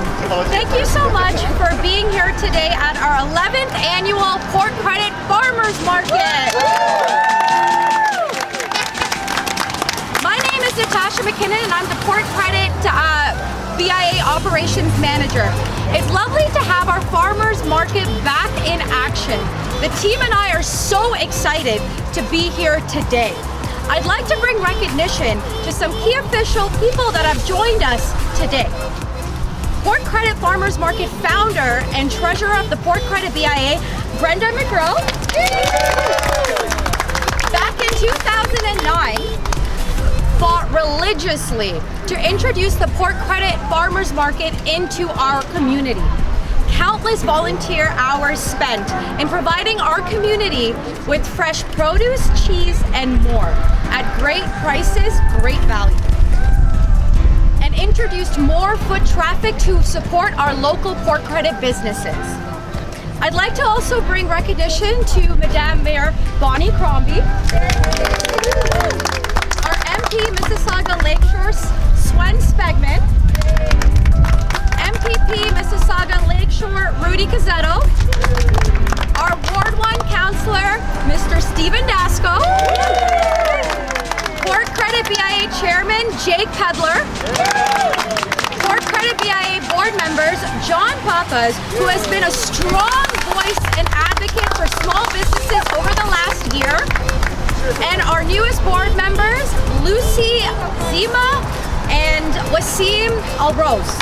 everyone. Thank you so much for being here today at our 11th annual Port Credit Farmers Market. My name is Natasha McKinnon and I'm the Port Credit B.I.A. Operations Manager. It's lovely to have our Farmers Market back in action. The team and I are so excited to be here today. I'd like to bring recognition to some key official people that have joined us today. Port Credit Farmers Market founder and treasurer of the Port Credit B.I.A., Brenda McGrill. Back in 2009, fought religiously to introduce the Port Credit Farmers Market into our community. Countless volunteer hours spent in providing our community with fresh produce, cheese, and more at great prices, great value. And introduced more foot traffic to support our local Port Credit businesses. I'd like to also bring recognition to Madame Mayor Bonnie Crombie, our MP Mississauga Lakeshore Sven Spengemann, MPP Mississauga Lakeshore Rudy Cuzzetto, our Ward 1 Councillor Mr. Dasko, Port Credit B.I.A. Chairman Jake Cudler, Port Credit B.I.A. board members John Papas, who has been a strong voice and advocate for small businesses over the last year, and our newest board members Lucy Zima and Wasim Alrose.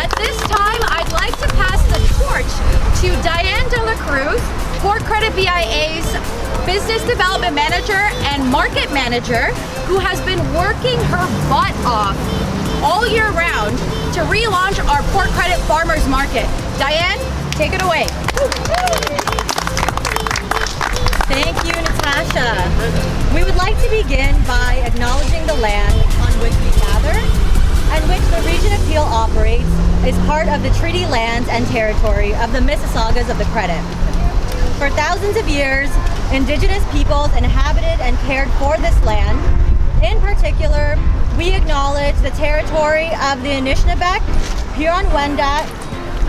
At this time, I'd like to pass the torch to Diane De La Cruz, Port Credit B.I.A.'s Business Development Manager and Market Manager, who has been working her butt off all year round to relaunch our Port Credit Farmers Market. Diane, take it away. Thank you, Natasha. We would like to begin by acknowledging the land on which we gather and which the Region of Peel operates is part of the treaty lands and territory of the Mississaugas of the Credit. For thousands of years, Indigenous peoples inhabited and cared for this land. In particular, we acknowledge the territory of the Anishinaabeg, Huron-Wendat,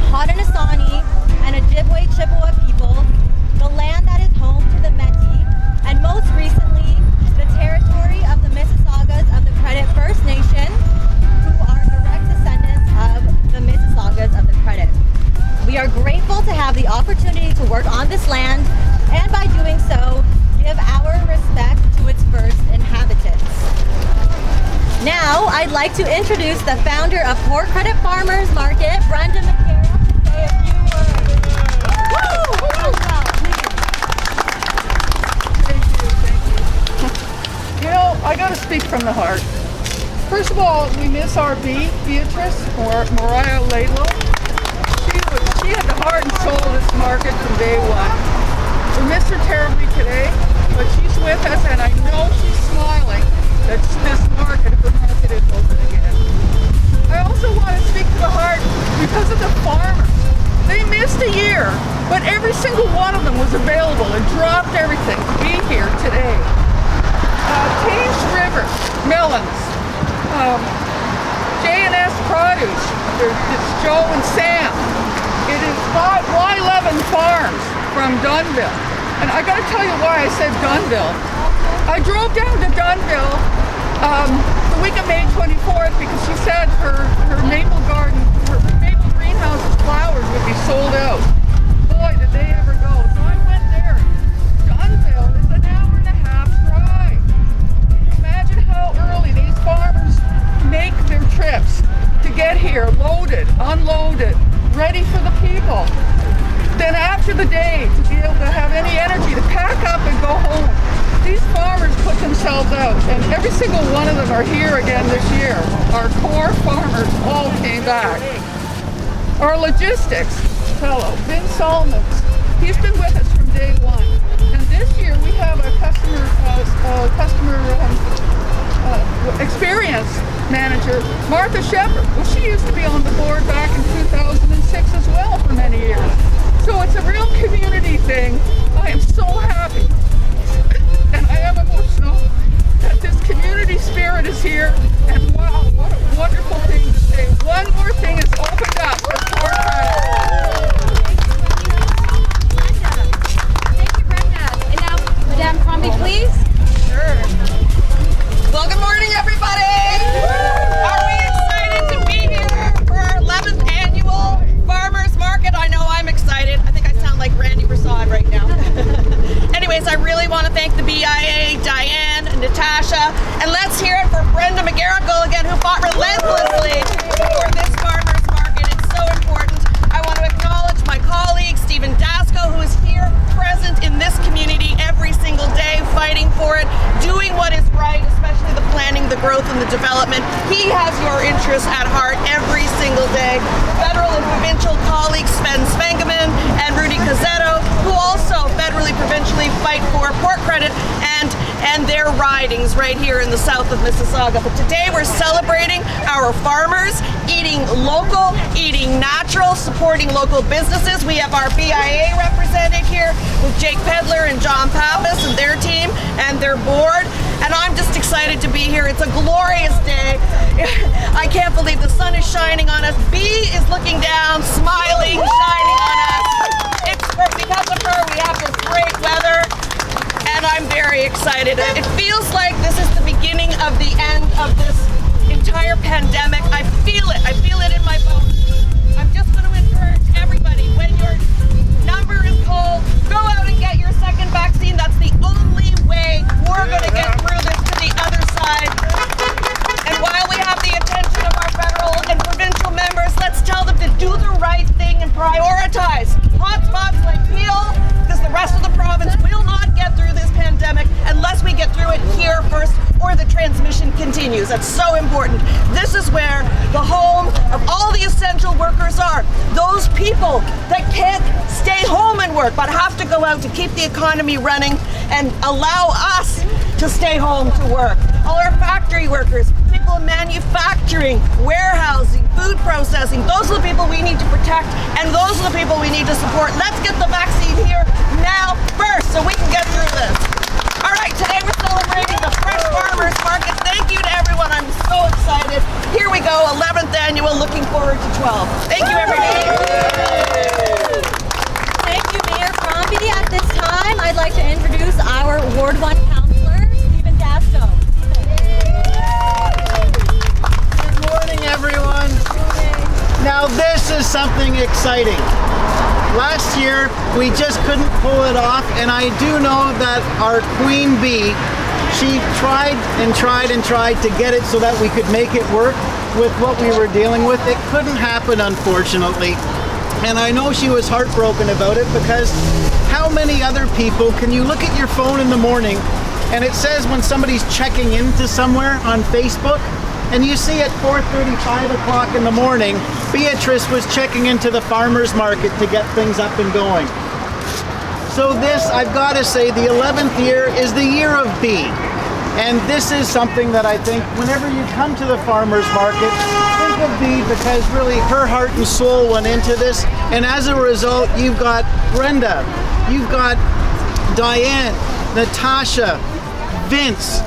Haudenosaunee, and Ojibwe Chippewa peoples, the land that is home to the Métis, and most recently, the territory of the Mississaugas of the Credit First Nation, who are direct descendants of the Mississaugas of the Credit. We are grateful to have the opportunity to work on this land, and by doing so, give our respect to its first inhabitants. Now, I'd like to introduce the founder of Port Credit Farmers Market, Brenda McGrill, to say a few words. You know, I gotta speak from the heart. First of all, we miss our Beatrice, or Mariah Laidlow. She had the heart and soul of this market from day one. We miss her terribly today, but she's with us and I know she's smiling that this market, if the market is open again. I also want to speak to the heart because of the farmers. They missed a year, but every single one of them was available and dropped everything to be here today. Thames River, melons, J&S Produce, it's Joe and Sam. It is Y11 Farms from Dunnville. And I gotta tell you why I said Dunnville. I drove down to Dunnville the week of May 24th because she said her maple garden, her maple greenhouse's flowers would be sold out. Boy, did they ever go. So I went there. Dunnville is an hour and a half drive. Can you imagine how early these farmers make their trips to get here, loaded, unloaded, ready for the people. Then after the day, to be able to have any energy to pack up and go home. These farmers put themselves out, and every single one of them are here again this year. Our core farmers all came back. Our logistics fellow, Vin Solomons, he's been with us from day one. And this year we have a customer experience manager, Martha Shepard. Well, she used to be on the board back in 2006 as well for many years. So it's a real community thing. I am so happy, and I am emotional that this community spirit is here. And wow, what wonderful thing to say. One more thing is opened up with port credit. Thank you, Brenda. And now, Madame Crombie, please. Sure. Well, good morning, everybody. Are we excited to be here for our 11th annual Farmers Market? I know I'm excited. I think I sound like Randy Prasad right now. Anyways, I really want to thank the B.I.A, Diane, and Natasha, and let's hear it for Brenda McGarrigle again, who fought relentlessly for this Farmers Market. It's so important. I want to acknowledge my colleague, Stephen Dasko, who is here present in this community every single day, fighting for it, doing what is right, especially the planning, the growth, and the development. He has your interests at heart every single day. Federal and provincial colleagues, Spengemann and Rudy Cuzzetto, who also federally, provincially fight for port credit and their ridings right here in the south of Mississauga. But today we're celebrating our farmers, eating local, eating natural, supporting local businesses. We have our B.I.A represented here with Jake Pedler and John Pappas and their team and their board. And I'm just excited to be here. It's a glorious day. I can't believe the sun is shining on us. B is looking down, smiling, shining on us. It's because of her we have this great weather. And I'm very excited. It feels like this is the beginning of the end of this entire pandemic. I feel it. I feel it in my bones. I'm just going to encourage everybody, when your number is called, go out and get your second vaccine. That's the only way we're going to get through this to the other side. And while we have the attention of our federal and provincial members, let's tell them to do the right thing and prioritize hotspots like Peel, because the rest of the province will not get through this pandemic unless we get through it here first, or the transmission continues. That's so important. This is where the home of all the essential workers are. Those people that can't stay home and work, but have to go out to keep the economy running and allow us to stay home to work. All our factory workers, people in manufacturing, warehousing, food processing, those are the people we need to protect, and those are the people we need to support. Let's get the vaccine here now first so we can get through this. All right, today we're celebrating the Fresh Farmers Market. Thank you to everyone. I'm so excited. Here we go, 11th annual, looking forward to 12. Thank you, everybody. Thank you, Mayor Crombie. At this time, I'd like to introduce our Ward 1 Councillor, Stephen Dasko. Good morning, everyone. Now, this is something exciting. Last year, we just couldn't pull it off, and I do know that our Queen Bee, she tried and tried and tried to get it so that we could make it work with what we were dealing with. It couldn't happen, unfortunately. And I know she was heartbroken about it, because how many other people can you look at your phone in the morning and it says when somebody's checking into somewhere on Facebook, and you see at 4:30, 5 o'clock in the morning, Beatrice was checking into the farmer's market to get things up and going. So this, I've got to say, the 11th year is the year of B. And this is something that I think whenever you come to the farmer's market, think of B, because really her heart and soul went into this. And as a result, you've got Brenda, you've got Diane, Natasha, Vince,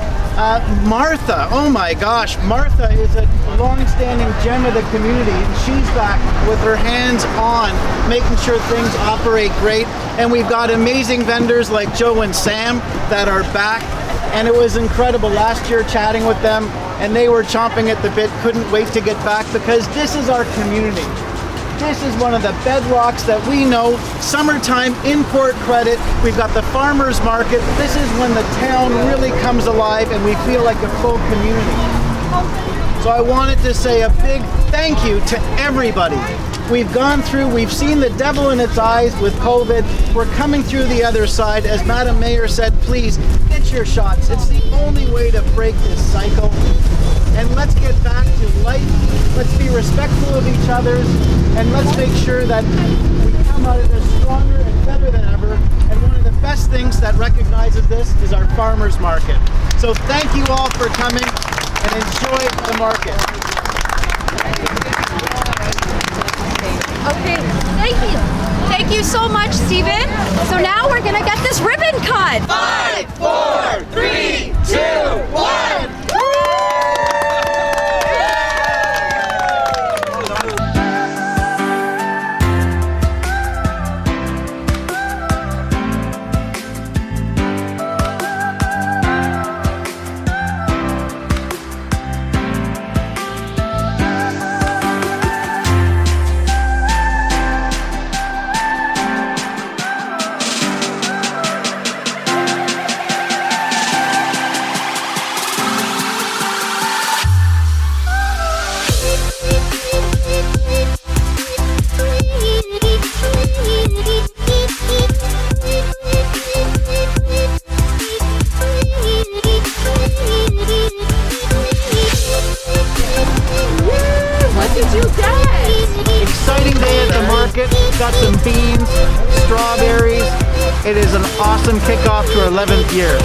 Martha. Oh my gosh, Martha is a long-standing gem of the community, and she's back with her hands on making sure things operate great. And we've got amazing vendors like Joe and Sam that are back, and it was incredible last year chatting with them, and they were chomping at the bit, couldn't wait to get back, because this is our community. This is one of the bedrocks that we know. Summertime, import credit, we've got the farmers market. This is when the town really comes alive and we feel like a full community. So I wanted to say a big thank you to everybody. We've gone through, we've seen the devil in its eyes with COVID. We're coming through the other side. As Madam Mayor said, please get your shots. It's the only way to break this cycle. And let's get back to life. Let's be respectful of each other, and let's make sure that we come out of this stronger and better than ever. And one of the best things that recognizes this is our farmers market. So thank you all for coming, and enjoy the market. Okay, thank you. Thank you so much, Stephen. So now we're gonna get this ribbon cut. 5, 4, 3, 2, 1. got some beans, strawberries. It is an awesome kickoff to our 11th year.